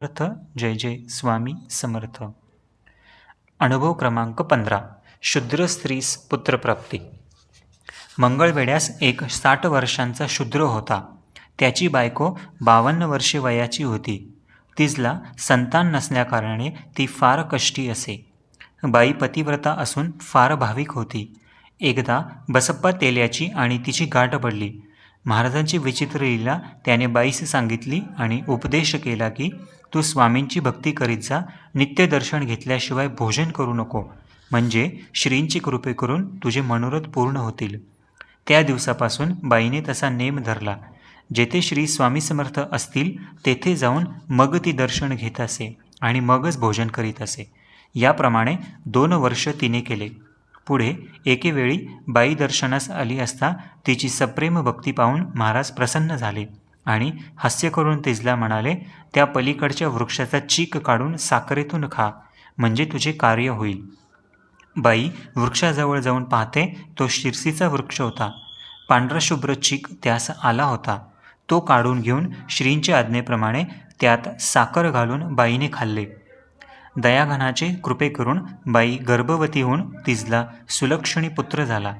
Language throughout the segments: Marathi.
अर्थ जय जय स्वामी समर्थ. अनुभव क्रमांक 15. शूद्र स्त्रीस पुत्रप्राप्ती. मंगळवेढ्यास एक 60 वर्षांचा शूद्र होता. त्याची बायको 52 वर्षे वयाची होती. तिजला संतान नसल्याकारणे ती फार कष्टी असे. बाई पतिव्रता असून फार भाविक होती. एकदा बसप्पा तेल्याची आणि तिची गाठ पडली. महाराजांची विचित्र लीला त्याने बाईस सांगितली आणि उपदेश केला की तू स्वामींची भक्ती करीत जा, नित्यदर्शन घेतल्याशिवाय भोजन करू नको, म्हणजे श्रींची कृपे करून तुझे मनोरथ पूर्ण होतील. त्या दिवसापासून बाईने तसा नेम धरला. जेथे श्री स्वामी समर्थ असतील तेथे जाऊन मग ती दर्शन घेत असे आणि मगच भोजन करीत असे. याप्रमाणे 2 वर्ष तिने केले. पुढे एकेवेळी बाई दर्शनास आली असता तिची सप्रेम भक्ती पाहून महाराज प्रसन्न झाले आणि हास्य करून तिजला म्हणाले, त्या पलीकडच्या वृक्षाचा चीक काढून साखरेतून खा, म्हणजे तुझे कार्य होईल. बाई वृक्षाजवळ जाऊन पाहते तो शिरसीचा वृक्ष होता. पांढरा शुभ्र चीक त्यास आला होता. तो काढून घेऊन श्रींच्या आज्ञेप्रमाणे त्यात साखर घालून बाईने खाल्ले. दयाघनाचे कृपे करून बाई गर्भवती होऊन तिजला सुलक्षणी पुत्र झाला.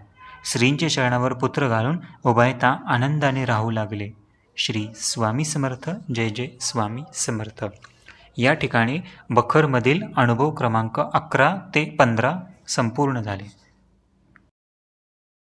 श्रींच्या चरणावर पुत्र घालून उभयता आनंदाने राहू लागले. श्री स्वामी समर्थ. जय जय स्वामी समर्थ. या ठिकाणी बखरमधील अनुभव क्रमांक 11 ते 15 संपूर्ण झाले.